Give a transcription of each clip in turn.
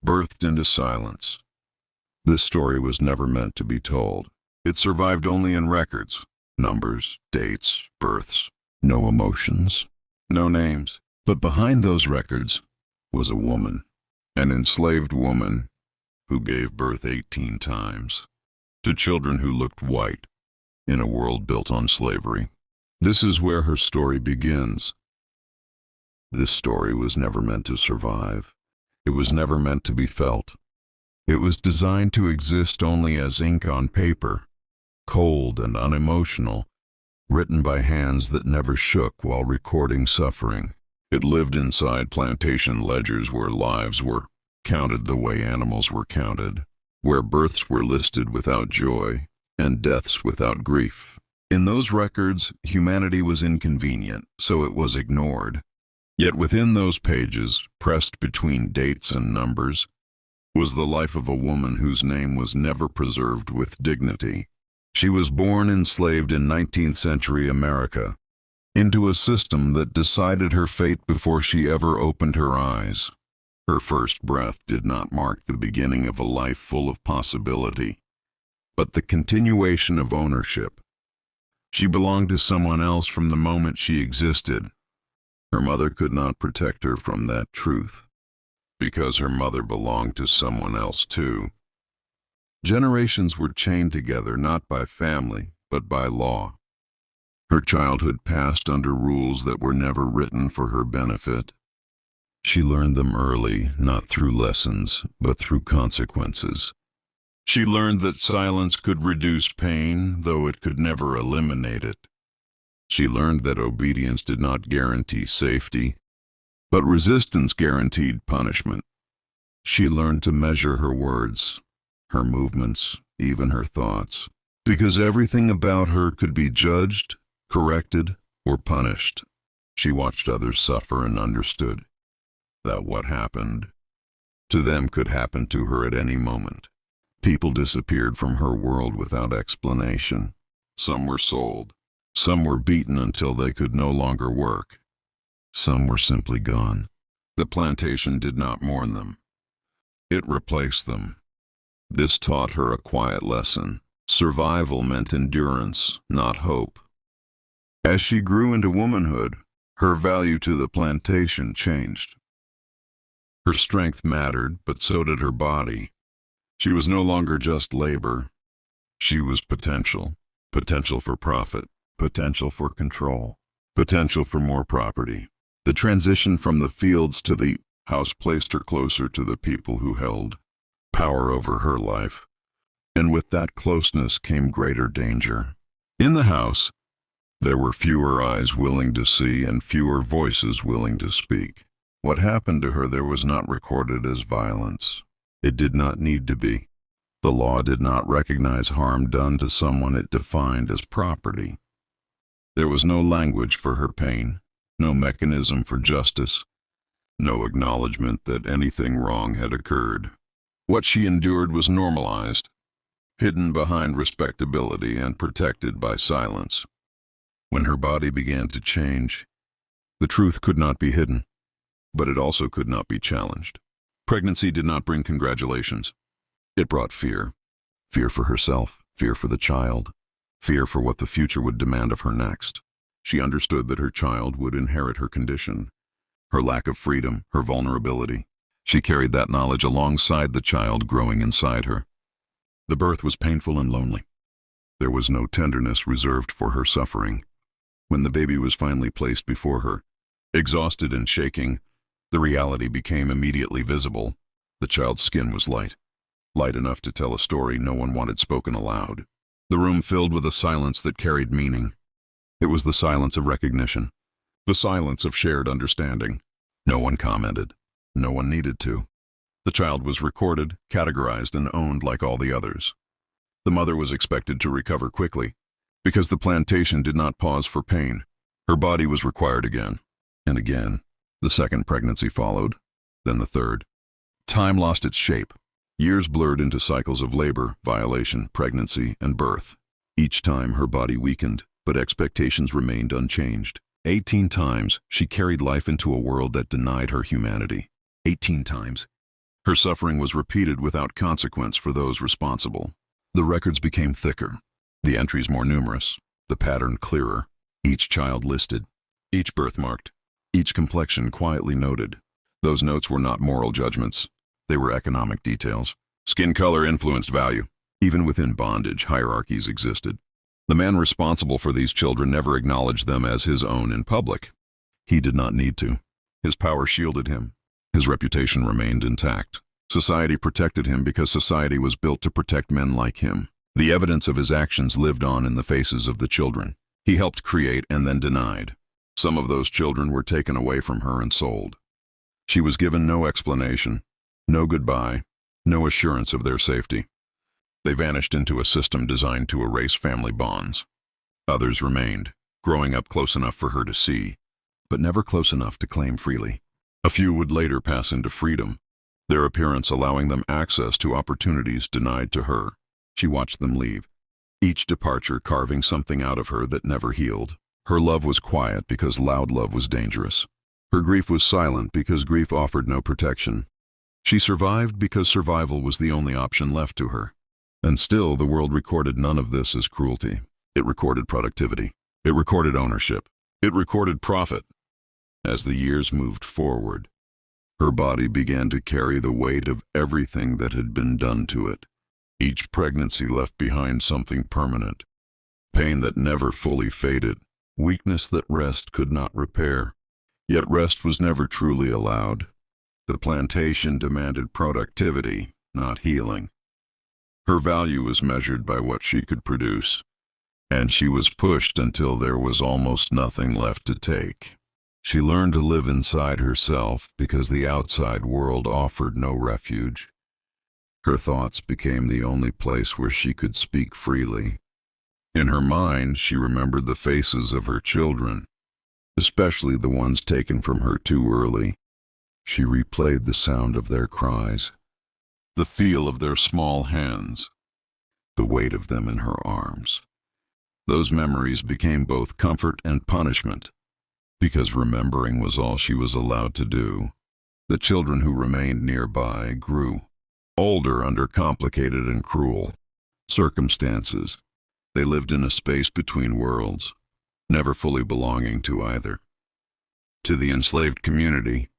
birthed into silence. This story was never meant to be told. It survived only in records, numbers, dates, births, no emotions, no names. But behind those records was a woman, an enslaved woman who gave birth 18 times to children who looked white in a world built on slavery. This is where her story begins. This story was never meant to survive. It was never meant to be felt. It was designed to exist only as ink on paper, cold and unemotional, written by hands that never shook while recording suffering. It lived inside plantation ledgers where lives were counted the way animals were counted, where births were listed without joy and deaths without grief. In those records, humanity was inconvenient, so it was ignored. Yet within those pages, pressed between dates and numbers, was the life of a woman whose name was never preserved with dignity. She was born enslaved in 19th century America, into a system that decided her fate before she ever opened her eyes. Her first breath did not mark the beginning of a life full of possibility, but the continuation of ownership. She belonged to someone else from the moment she existed. Her mother could not protect her from that truth, because her mother belonged to someone else too. Generations were chained together not by family, but by law. Her childhood passed under rules that were never written for her benefit. She learned them early, not through lessons, but through consequences. She learned that silence could reduce pain, though it could never eliminate it. She learned that obedience did not guarantee safety, but resistance guaranteed punishment. She learned to measure her words, her movements, even her thoughts, because everything about her could be judged, corrected, or punished. She watched others suffer and understood that what happened to them could happen to her at any moment. People disappeared from her world without explanation. Some were sold. Some were beaten until they could no longer work. Some were simply gone. The plantation did not mourn them. It replaced them. This taught her a quiet lesson. Survival meant endurance, not hope. As she grew into womanhood, her value to the plantation changed. Her strength mattered, but so did her body. She was no longer just labor. She was potential. Potential for profit. Potential for control. Potential for more property. The transition from the fields to the house placed her closer to the people who held power over her life. And with that closeness came greater danger. In the house, there were fewer eyes willing to see and fewer voices willing to speak. What happened to her there was not recorded as violence. It did not need to be. The law did not recognize harm done to someone it defined as property. There was no language for her pain, no mechanism for justice, no acknowledgement that anything wrong had occurred. What she endured was normalized, hidden behind respectability and protected by silence. When her body began to change, the truth could not be hidden, but it also could not be challenged. Pregnancy did not bring congratulations. It brought fear. Fear for herself, fear for the child, fear for what the future would demand of her next. She understood that her child would inherit her condition, her lack of freedom, her vulnerability. She carried that knowledge alongside the child growing inside her. The birth was painful and lonely. There was no tenderness reserved for her suffering. When the baby was finally placed before her, exhausted and shaking, the reality became immediately visible. The child's skin was light enough to tell a story no one wanted spoken aloud. The room filled with a silence that carried meaning. It was the silence of recognition, the silence of shared understanding. No one commented. No one needed to. The child was recorded, categorized, and owned like all the others. The mother was expected to recover quickly, because the plantation did not pause for pain. Her body was required again, and again. The second pregnancy followed, then the third. Time lost its shape. Years blurred into cycles of labor, violation, pregnancy, and birth. Each time her body weakened, but expectations remained unchanged. 18 times she carried life into a world that denied her humanity. 18 times Her suffering was repeated without consequence for those responsible. The records became thicker, the entries more numerous, the pattern clearer, each child listed, each birthmarked, each complexion quietly noted. Those notes were not moral judgments. They were economic details. Skin color influenced value. Even within bondage, hierarchies existed. The man responsible for these children never acknowledged them as his own in public. He did not need to. His power shielded him. His reputation remained intact. Society protected him because society was built to protect men like him. The evidence of his actions lived on in the faces of the children. He helped create and then denied. Some of those children were taken away from her and sold. She was given no explanation, no goodbye, no assurance of their safety. They vanished into a system designed to erase family bonds. Others remained, growing up close enough for her to see, but never close enough to claim freely. A few would later pass into freedom, their appearance allowing them access to opportunities denied to her. She watched them leave, each departure carving something out of her that never healed. Her love was quiet because loud love was dangerous. Her grief was silent because grief offered no protection. She survived because survival was the only option left to her. And still, the world recorded none of this as cruelty. It recorded productivity. It recorded ownership. It recorded profit. As the years moved forward, her body began to carry the weight of everything that had been done to it. Each pregnancy left behind something permanent. Pain that never fully faded. Weakness that rest could not repair. Yet rest was never truly allowed. The plantation demanded productivity, not healing. Her value was measured by what she could produce, and she was pushed until there was almost nothing left to take. She learned to live inside herself because the outside world offered no refuge. Her thoughts became the only place where she could speak freely. In her mind, she remembered the faces of her children, especially the ones taken from her too early. She replayed the sound of their cries, the feel of their small hands, the weight of them in her arms. Those memories became both comfort and punishment, because remembering was all she was allowed to do. The children who remained nearby grew, older under complicated and cruel circumstances. They lived in a space between worlds, never fully belonging to either. To the enslaved community,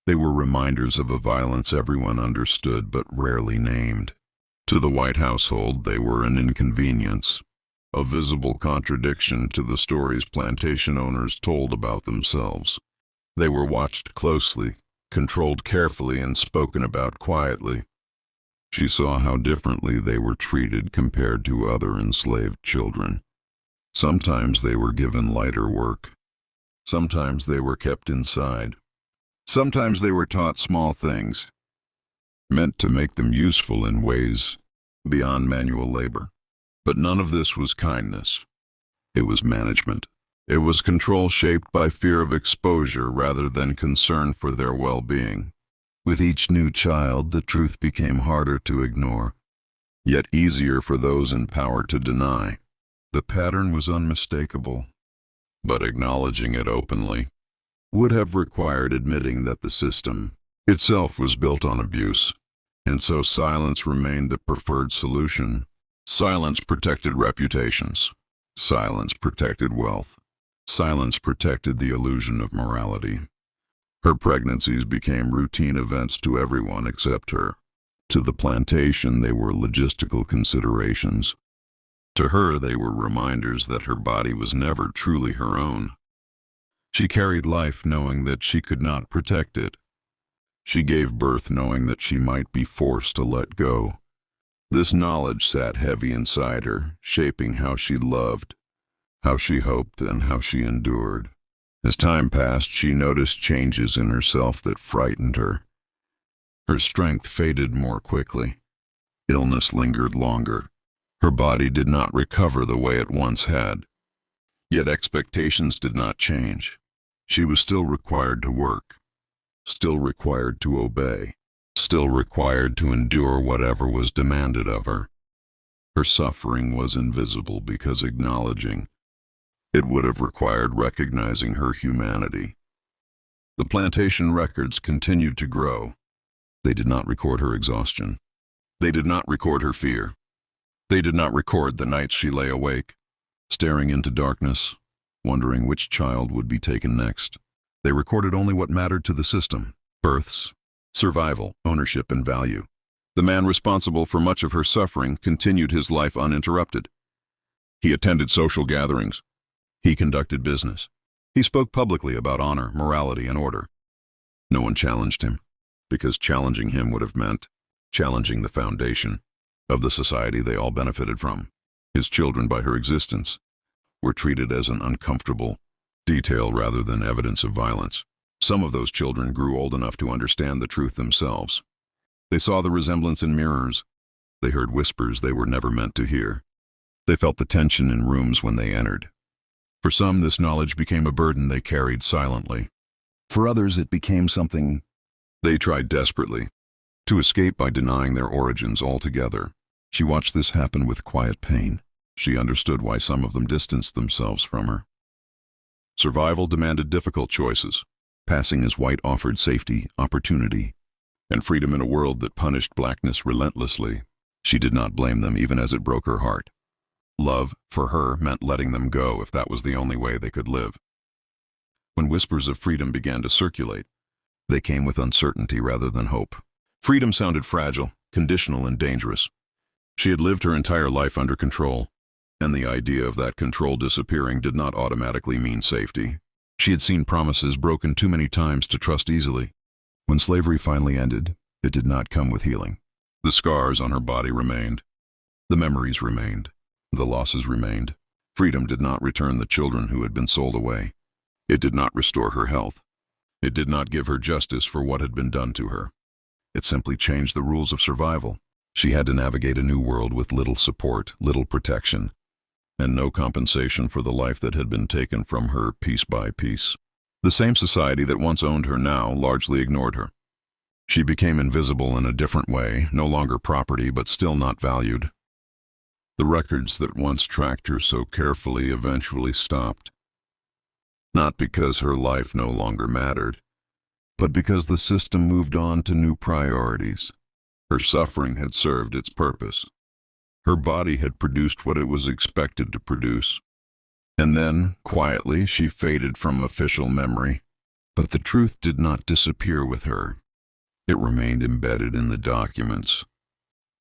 they were reminders of a violence everyone understood but rarely named. To the white household, they were an inconvenience, a visible contradiction to the stories plantation owners told about themselves. They were watched closely, controlled carefully, and spoken about quietly. She saw how differently they were treated compared to other enslaved children. Sometimes they were given lighter work. Sometimes they were kept inside. Sometimes they were taught small things, meant to make them useful in ways beyond manual labor. But none of this was kindness. It was management. It was control shaped by fear of exposure rather than concern for their well-being. With each new child, the truth became harder to ignore, yet easier for those in power to deny. The pattern was unmistakable, but acknowledging it openly would have required admitting that the system itself was built on abuse, and so silence remained the preferred solution. Silence protected reputations. Silence protected wealth. Silence protected the illusion of morality. Her pregnancies became routine events to everyone except her. To the plantation, they were logistical considerations. To her, they were reminders that her body was never truly her own. She carried life knowing that she could not protect it. She gave birth knowing that she might be forced to let go. This knowledge sat heavy inside her, shaping how she loved, how she hoped, and how she endured. As time passed, she noticed changes in herself that frightened her. Her strength faded more quickly. Illness lingered longer. Her body did not recover the way it once had. Yet expectations did not change. She was still required to work, still required to obey, still required to endure whatever was demanded of her. Her suffering was invisible because acknowledging it would have required recognizing her humanity. The plantation records continued to grow. They did not record her exhaustion. They did not record her fear. They did not record the nights she lay awake, staring into darkness, wondering which child would be taken next. They recorded only what mattered to the system: births, survival, ownership, and value. The man responsible for much of her suffering continued his life uninterrupted. He attended social gatherings. He conducted business. He spoke publicly about honor, morality, and order. No one challenged him, because challenging him would have meant challenging the foundation of the society they all benefited from. His children, by her existence, were treated as an uncomfortable detail rather than evidence of violence. Some of those children grew old enough to understand the truth themselves. They saw the resemblance in mirrors. They heard whispers they were never meant to hear. They felt the tension in rooms when they entered. For some, this knowledge became a burden they carried silently. For others, it became something they tried desperately to escape by denying their origins altogether. She watched this happen with quiet pain. She understood why some of them distanced themselves from her. Survival demanded difficult choices. Passing as white offered safety, opportunity, and freedom in a world that punished blackness relentlessly. She did not blame them, even as it broke her heart. Love, for her, meant letting them go if that was the only way they could live. When whispers of freedom began to circulate, they came with uncertainty rather than hope. Freedom sounded fragile, conditional, and dangerous. She had lived her entire life under control, and the idea of that control disappearing did not automatically mean safety. She had seen promises broken too many times to trust easily. When slavery finally ended, it did not come with healing. The scars on her body remained. The memories remained. The losses remained. Freedom did not return the children who had been sold away. It did not restore her health. It did not give her justice for what had been done to her. It simply changed the rules of survival. She had to navigate a new world with little support, little protection, and no compensation for the life that had been taken from her piece by piece. The same society that once owned her now largely ignored her. She became invisible in a different way, no longer property but still not valued. The records that once tracked her so carefully eventually stopped. Not because her life no longer mattered, but because the system moved on to new priorities. Her suffering had served its purpose. Her body had produced what it was expected to produce. And then, quietly, she faded from official memory. But the truth did not disappear with her. It remained embedded in the documents,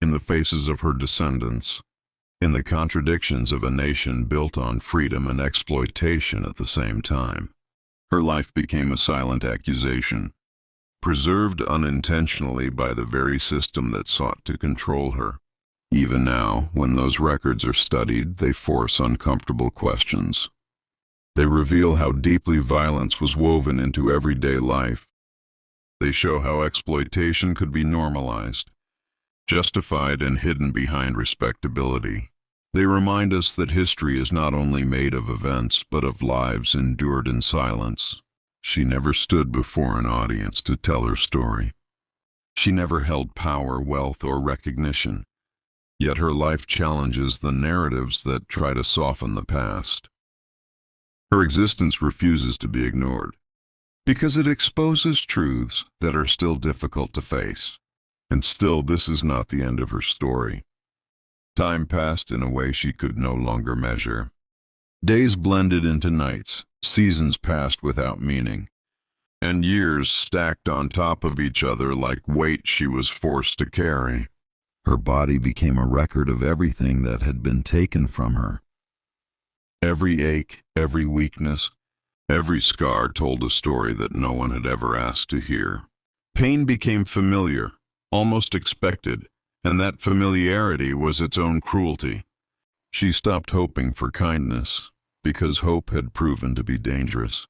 in the faces of her descendants, in the contradictions of a nation built on freedom and exploitation at the same time. Her life became a silent accusation, preserved unintentionally by the very system that sought to control her. Even now, when those records are studied, they force uncomfortable questions. They reveal how deeply violence was woven into everyday life. They show how exploitation could be normalized, justified, and hidden behind respectability. They remind us that history is not only made of events, but of lives endured in silence. She never stood before an audience to tell her story. She never held power, wealth, or recognition. Yet her life challenges the narratives that try to soften the past. Her existence refuses to be ignored, because it exposes truths that are still difficult to face. And still, this is not the end of her story. Time passed in a way she could no longer measure. Days blended into nights, seasons passed without meaning, and years stacked on top of each other like weight she was forced to carry. Her body became a record of everything that had been taken from her. Every ache, every weakness, every scar told a story that no one had ever asked to hear. Pain became familiar, almost expected, and that familiarity was its own cruelty. She stopped hoping for kindness, because hope had proven to be dangerous.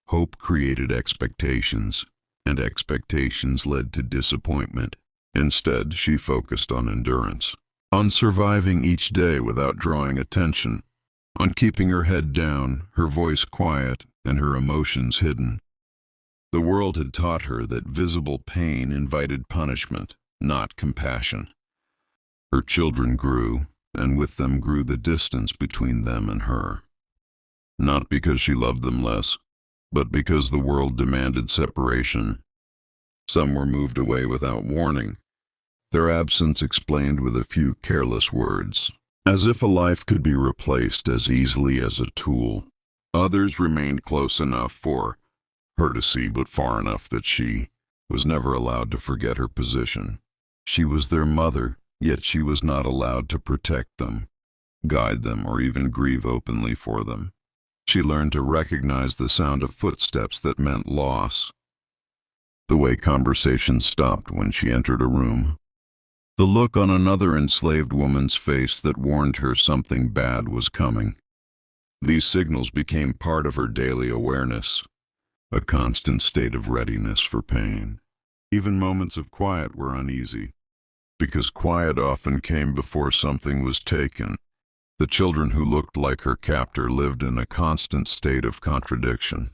Hope created expectations, and expectations led to disappointment. Instead, she focused on endurance, on surviving each day without drawing attention, on keeping her head down, her voice quiet, and her emotions hidden. The world had taught her that visible pain invited punishment, not compassion. Her children grew, and with them grew the distance between them and her. Not because she loved them less, but because the world demanded separation. Some were moved away without warning, their absence explained with a few careless words, as if a life could be replaced as easily as a tool. Others remained close enough for her to see, but far enough that she was never allowed to forget her position. She was their mother, yet she was not allowed to protect them, guide them, or even grieve openly for them. She learned to recognize the sound of footsteps that meant loss, the way conversation stopped when she entered a room, the look on another enslaved woman's face that warned her something bad was coming. These signals became part of her daily awareness, a constant state of readiness for pain. Even moments of quiet were uneasy, because quiet often came before something was taken. The children who looked like her captor lived in a constant state of contradiction.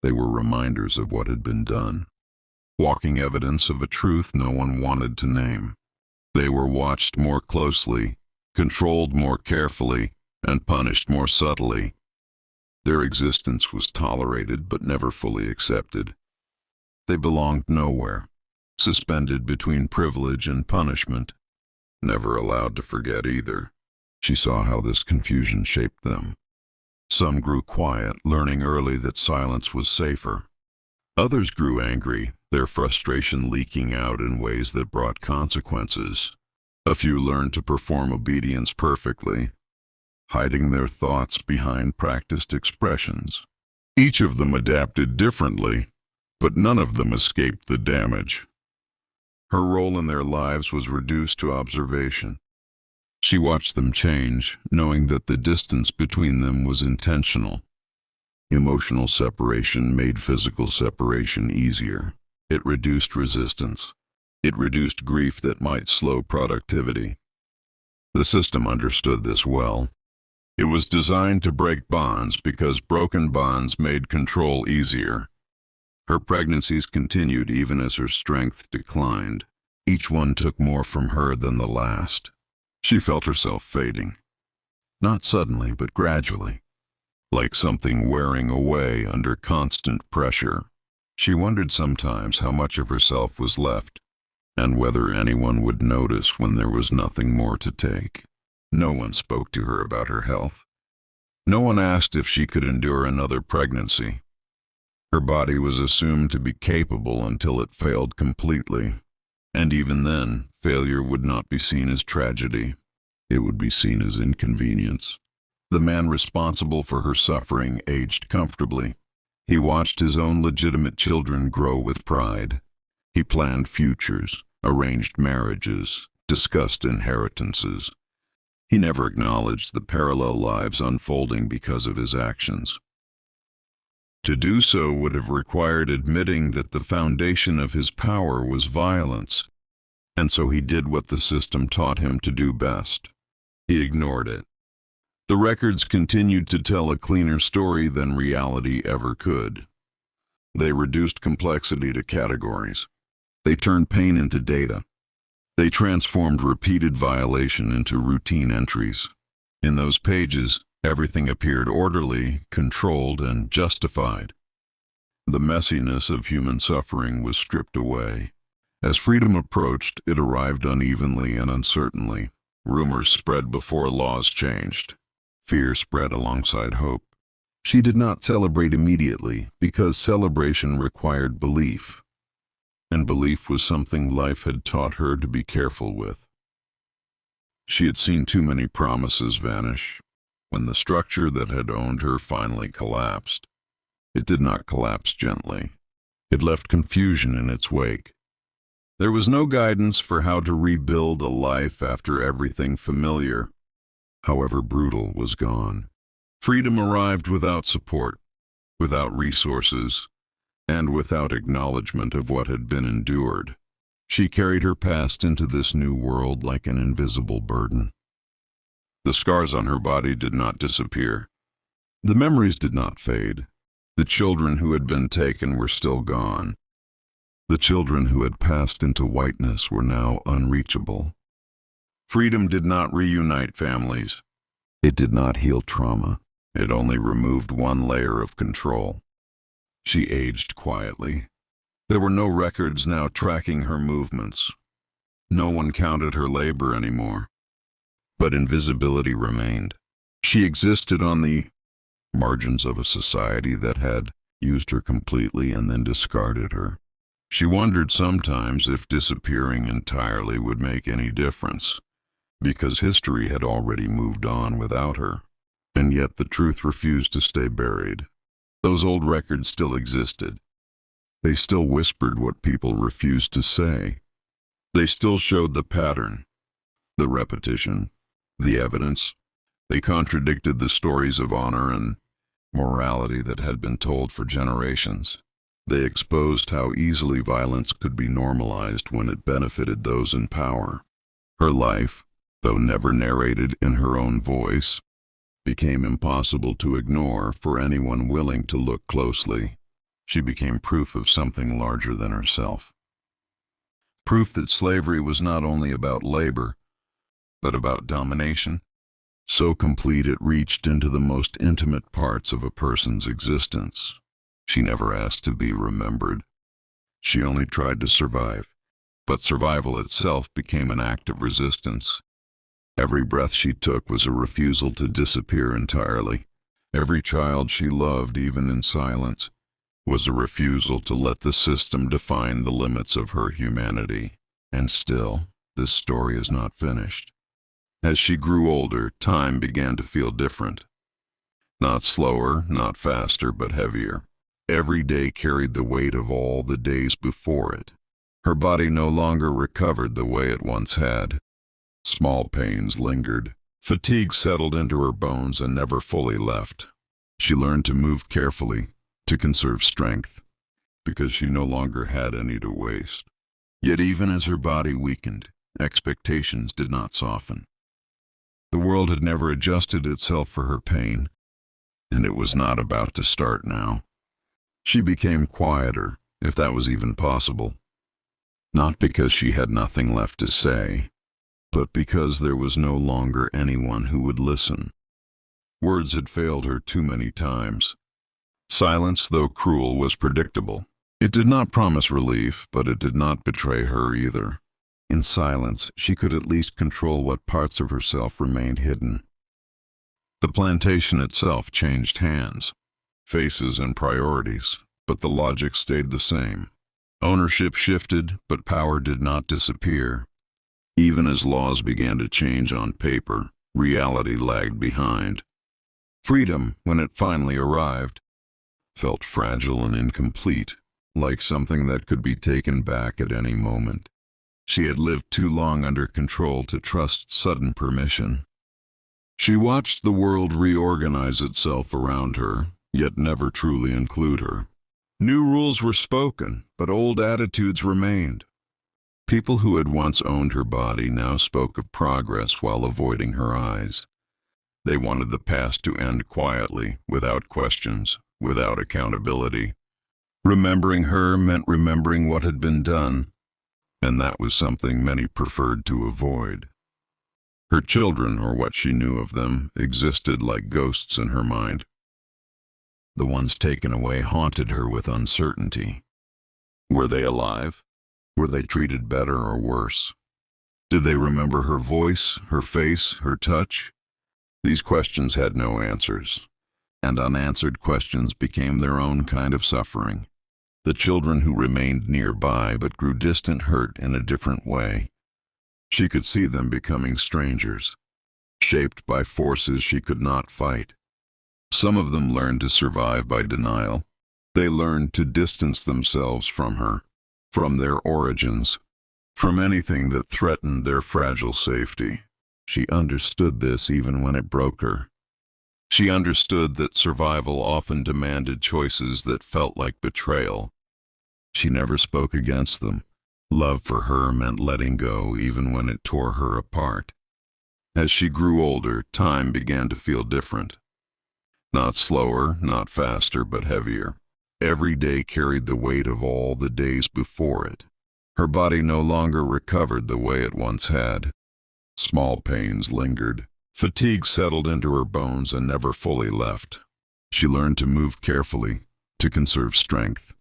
They were reminders of what had been done, walking evidence of a truth no one wanted to name. They were watched more closely, controlled more carefully, and punished more subtly. Their existence was tolerated but never fully accepted. They belonged nowhere, suspended between privilege and punishment, never allowed to forget either. She saw how this confusion shaped them. Some grew quiet, learning early that silence was safer. Others grew angry, their frustration leaking out in ways that brought consequences. A few learned to perform obedience perfectly, hiding their thoughts behind practiced expressions. Each of them adapted differently, but none of them escaped the damage. Her role in their lives was reduced to observation. She watched them change, knowing that the distance between them was intentional. Emotional separation made physical separation easier. It reduced resistance. It reduced grief that might slow productivity. The system understood this well. It was designed to break bonds because broken bonds made control easier. Her pregnancies continued even as her strength declined. Each one took more from her than the last. She felt herself fading. Not suddenly, but gradually, like something wearing away under constant pressure. She wondered sometimes how much of herself was left, and whether anyone would notice when there was nothing more to take. No one spoke to her about her health. No one asked if she could endure another pregnancy. Her body was assumed to be capable until it failed completely. And even then, failure would not be seen as tragedy. It would be seen as inconvenience. The man responsible for her suffering aged comfortably. He watched his own legitimate children grow with pride. He planned futures, arranged marriages, discussed inheritances. He never acknowledged the parallel lives unfolding because of his actions. To do so would have required admitting that the foundation of his power was violence, and so he did what the system taught him to do best. He ignored it. The records continued to tell a cleaner story than reality ever could. They reduced complexity to categories. They turned pain into data. They transformed repeated violation into routine entries. In those pages, everything appeared orderly, controlled, and justified. The messiness of human suffering was stripped away. As freedom approached, it arrived unevenly and uncertainly. Rumors spread before laws changed. Fear spread alongside hope. She did not celebrate immediately because celebration required belief. And belief was something life had taught her to be careful with. She had seen too many promises vanish. When the structure that had owned her finally collapsed, it did not collapse gently. It left confusion in its wake. There was no guidance for how to rebuild a life after everything familiar, however brutal, was gone. Freedom arrived without support, without resources, and without acknowledgement of what had been endured. She carried her past into this new world like an invisible burden. The scars on her body did not disappear. The memories did not fade. The children who had been taken were still gone. The children who had passed into whiteness were now unreachable. Freedom did not reunite families. It did not heal trauma. It only removed one layer of control. She aged quietly. There were no records now tracking her movements. No one counted her labor anymore. But invisibility remained. She existed on the margins of a society that had used her completely and then discarded her. She wondered sometimes if disappearing entirely would make any difference, because history had already moved on without her. And yet the truth refused to stay buried. Those old records still existed. They still whispered what people refused to say. They still showed the pattern, the repetition, the evidence. They contradicted the stories of honor and morality that had been told for generations. They exposed how easily violence could be normalized when it benefited those in power. Her life, though never narrated in her own voice, became impossible to ignore for anyone willing to look closely. She became proof of something larger than herself. Proof that slavery was not only about labor, but about domination, so complete it reached into the most intimate parts of a person's existence. She never asked to be remembered. She only tried to survive, but survival itself became an act of resistance. Every breath she took was a refusal to disappear entirely. Every child she loved, even in silence, was a refusal to let the system define the limits of her humanity. And still, this story is not finished. As she grew older, time began to feel different. Not slower, not faster, but heavier. Every day carried the weight of all the days before it. Her body no longer recovered the way it once had. Small pains lingered. Fatigue settled into her bones and never fully left. She learned to move carefully, to conserve strength, because she no longer had any to waste. Yet even as her body weakened, expectations did not soften. The world had never adjusted itself for her pain, and it was not about to start now. She became quieter, if that was even possible. Not because she had nothing left to say, but because there was no longer anyone who would listen. Words had failed her too many times. Silence, though cruel, was predictable. It did not promise relief, but it did not betray her either. In silence, she could at least control what parts of herself remained hidden. The plantation itself changed hands, faces and priorities, but the logic stayed the same. Ownership shifted, but power did not disappear. Even as laws began to change on paper, reality lagged behind. Freedom, when it finally arrived, felt fragile and incomplete, like something that could be taken back at any moment. She had lived too long under control to trust sudden permission. She watched the world reorganize itself around her, yet never truly include her. New rules were spoken, but old attitudes remained. People who had once owned her body now spoke of progress while avoiding her eyes. They wanted the past to end quietly, without questions, without accountability. Remembering her meant remembering what had been done, and that was something many preferred to avoid. Her children, or what she knew of them, existed like ghosts in her mind. The ones taken away haunted her with uncertainty. Were they alive? Were they treated better or worse? Did they remember her voice, her face, her touch? These questions had no answers, and unanswered questions became their own kind of suffering. The children who remained nearby but grew distant hurt in a different way. She could see them becoming strangers, shaped by forces she could not fight. Some of them learned to survive by denial. They learned to distance themselves from her, from their origins, from anything that threatened their fragile safety. She understood this even when it broke her. She understood that survival often demanded choices that felt like betrayal. She never spoke against them. Love for her meant letting go even when it tore her apart. As she grew older, time began to feel different. Not slower, not faster, but heavier. Every day carried the weight of all the days before it. Her body no longer recovered the way it once had. Small pains lingered. Fatigue settled into her bones and never fully left. She learned to move carefully, to conserve strength,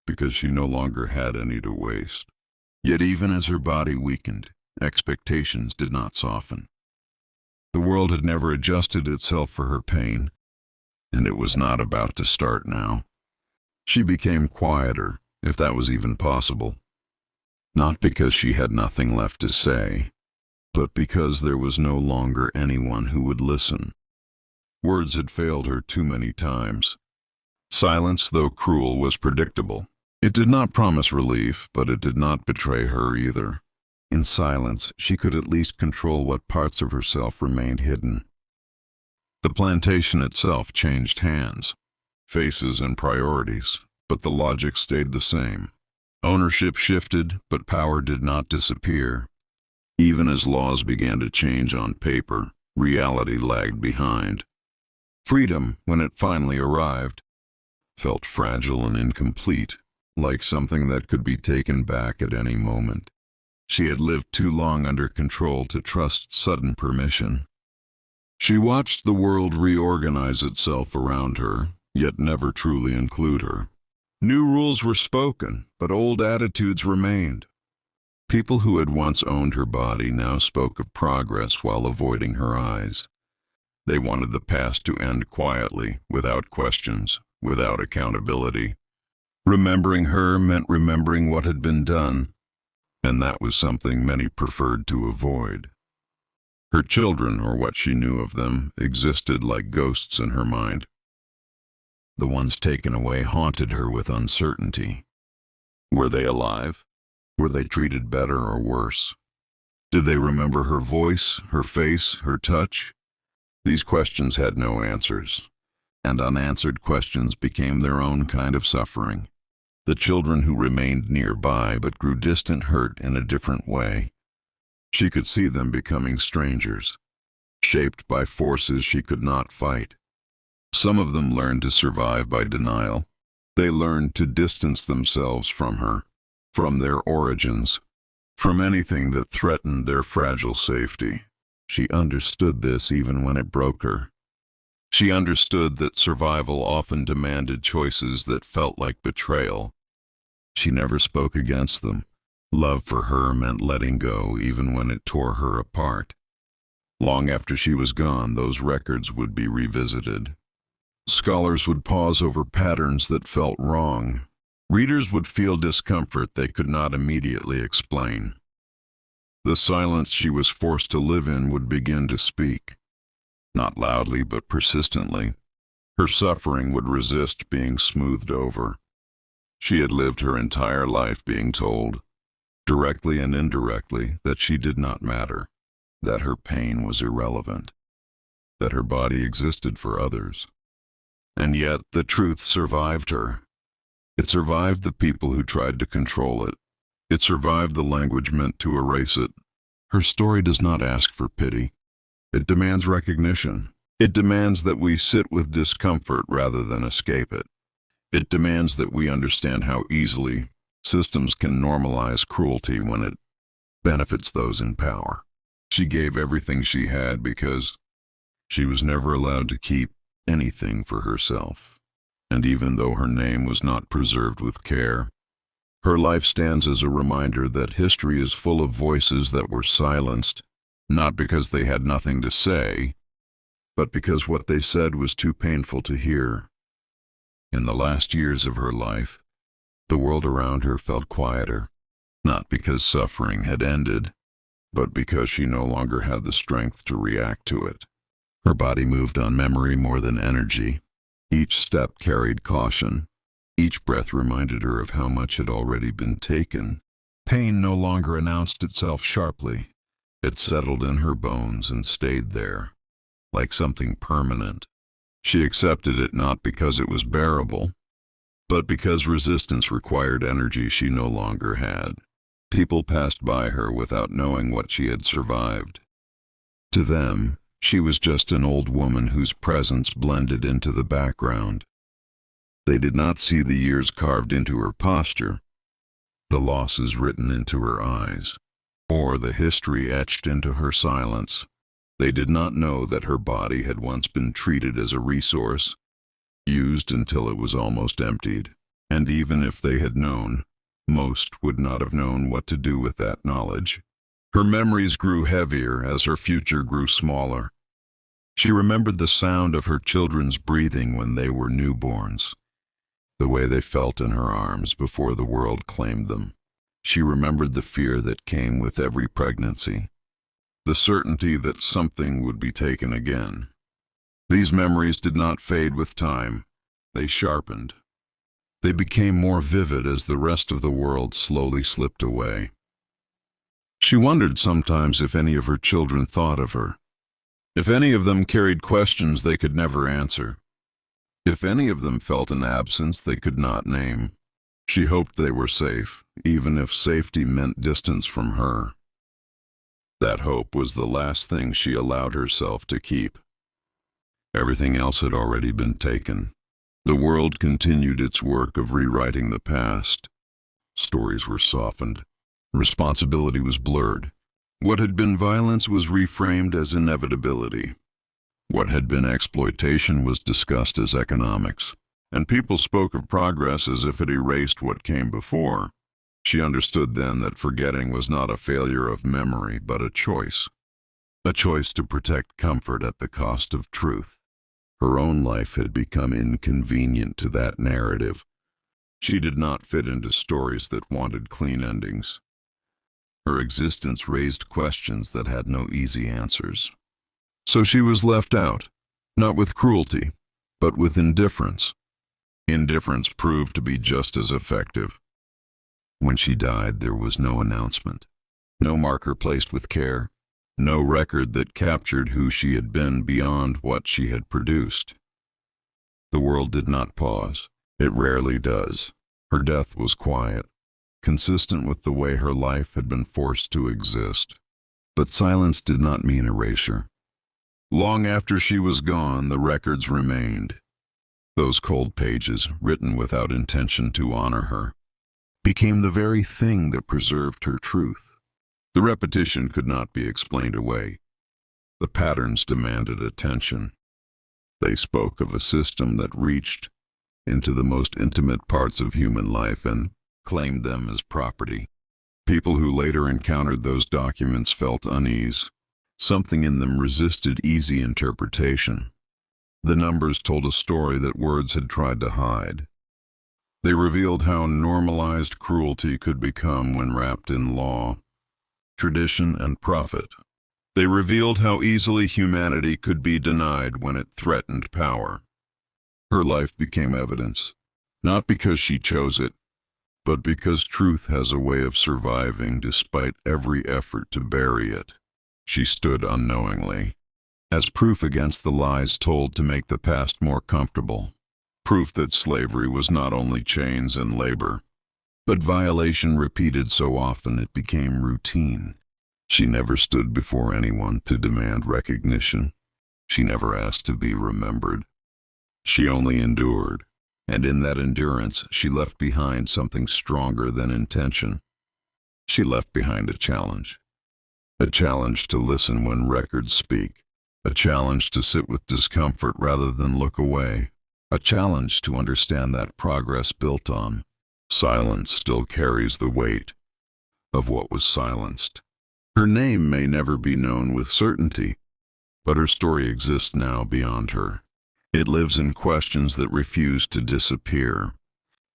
because she no longer had any to waste. Yet even as her body weakened, expectations did not soften. The world had never adjusted itself for her pain, and it was not about to start now. She became quieter, if that was even possible. Not because she had nothing left to say, but because there was no longer anyone who would listen. Words had failed her too many times. Silence, though cruel, was predictable. It did not promise relief, but it did not betray her either. In silence, she could at least control what parts of herself remained hidden. The plantation itself changed hands, faces and priorities, but the logic stayed the same. Ownership shifted, but power did not disappear. Even as laws began to change on paper, reality lagged behind. Freedom, when it finally arrived, felt fragile and incomplete, like something that could be taken back at any moment. She had lived too long under control to trust sudden permission. She watched the world reorganize itself around her, yet never truly include her. New rules were spoken, but old attitudes remained. People who had once owned her body now spoke of progress while avoiding her eyes. They wanted the past to end quietly, without questions, without accountability. Remembering her meant remembering what had been done, and that was something many preferred to avoid. Her children, or what she knew of them, existed like ghosts in her mind. The ones taken away haunted her with uncertainty. Were they alive? Were they treated better or worse? Did they remember her voice, her face, her touch? These questions had no answers, and unanswered questions became their own kind of suffering. The children who remained nearby but grew distant hurt in a different way. She could see them becoming strangers, shaped by forces she could not fight. Some of them learned to survive by denial. They learned to distance themselves from her, from their origins, from anything that threatened their fragile safety. She understood this even when it broke her. She understood that survival often demanded choices that felt like betrayal. She never spoke against them. Love for her meant letting go even when it tore her apart. Long after she was gone, those records would be revisited. Scholars would pause over patterns that felt wrong. Readers would feel discomfort they could not immediately explain. The silence she was forced to live in would begin to speak. Not loudly, but persistently. Her suffering would resist being smoothed over. She had lived her entire life being told, directly and indirectly, that she did not matter, that her pain was irrelevant, that her body existed for others. And yet the truth survived her. It survived the people who tried to control it. It survived the language meant to erase it. Her story does not ask for pity. It demands recognition. It demands that we sit with discomfort rather than escape it. It demands that we understand how easily systems can normalize cruelty when it benefits those in power. She gave everything she had because she was never allowed to keep anything for herself. And even though her name was not preserved with care, her life stands as a reminder that history is full of voices that were silenced, not because they had nothing to say, but because what they said was too painful to hear. In the last years of her life, the world around her felt quieter, not because suffering had ended, but because she no longer had the strength to react to it. Her body moved on memory more than energy. Each step carried caution. Each breath reminded her of how much had already been taken. Pain no longer announced itself sharply. It settled in her bones and stayed there, like something permanent. She accepted it not because it was bearable, but because resistance required energy she no longer had. People passed by her without knowing what she had survived. To them, she was just an old woman whose presence blended into the background. They did not see the years carved into her posture, the losses written into her eyes, or the history etched into her silence. They did not know that her body had once been treated as a resource, used until it was almost emptied. And even if they had known, most would not have known what to do with that knowledge. Her memories grew heavier as her future grew smaller. She remembered the sound of her children's breathing when they were newborns, the way they felt in her arms before the world claimed them. She remembered the fear that came with every pregnancy, the certainty that something would be taken again. These memories did not fade with time. They sharpened. They became more vivid as the rest of the world slowly slipped away. She wondered sometimes if any of her children thought of her, if any of them carried questions they could never answer, if any of them felt an absence they could not name. She hoped they were safe, even if safety meant distance from her. That hope was the last thing she allowed herself to keep. Everything else had already been taken. The world continued its work of rewriting the past. Stories were softened. Responsibility was blurred. What had been violence was reframed as inevitability. What had been exploitation was discussed as economics, and people spoke of progress as if it erased what came before. She understood then that forgetting was not a failure of memory, but a choice to protect comfort at the cost of truth. Her own life had become inconvenient to that narrative. She did not fit into stories that wanted clean endings. Her existence raised questions that had no easy answers. So she was left out, not with cruelty, but with indifference. Indifference proved to be just as effective. When she died, there was no announcement, no marker placed with care, no record that captured who she had been beyond what she had produced. The world did not pause. It rarely does. Her death was quiet, consistent with the way her life had been forced to exist. But silence did not mean erasure. Long after she was gone, the records remained. Those cold pages, written without intention to honor her, became the very thing that preserved her truth. The repetition could not be explained away. The patterns demanded attention. They spoke of a system that reached into the most intimate parts of human life and claimed them as property. People who later encountered those documents felt unease. Something in them resisted easy interpretation. The numbers told a story that words had tried to hide. They revealed how normalized cruelty could become when wrapped in law, tradition, and profit. They revealed how easily humanity could be denied when it threatened power. Her life became evidence, not because she chose it, but because truth has a way of surviving despite every effort to bury it. She stood unknowingly, as proof against the lies told to make the past more comfortable, proof that slavery was not only chains and labor, but violation repeated so often it became routine. She never stood before anyone to demand recognition. She never asked to be remembered. She only endured, and in that endurance she left behind something stronger than intention. She left behind a challenge to listen when records speak, a challenge to sit with discomfort rather than look away, a challenge to understand that progress built on silence still carries the weight of what was silenced. Her name may never be known with certainty, but her story exists now beyond her. It lives in questions that refuse to disappear.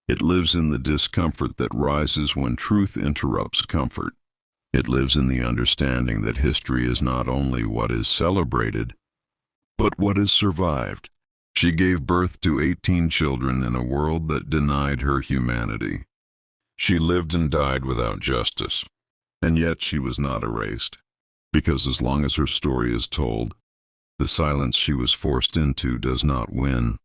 It lives in the discomfort that rises when truth interrupts comfort. It lives in the understanding that history is not only what is celebrated, but what is survived. She gave birth to 18 children in a world that denied her humanity. She lived and died without justice, and yet she was not erased, because as long as her story is told, the silence she was forced into does not win.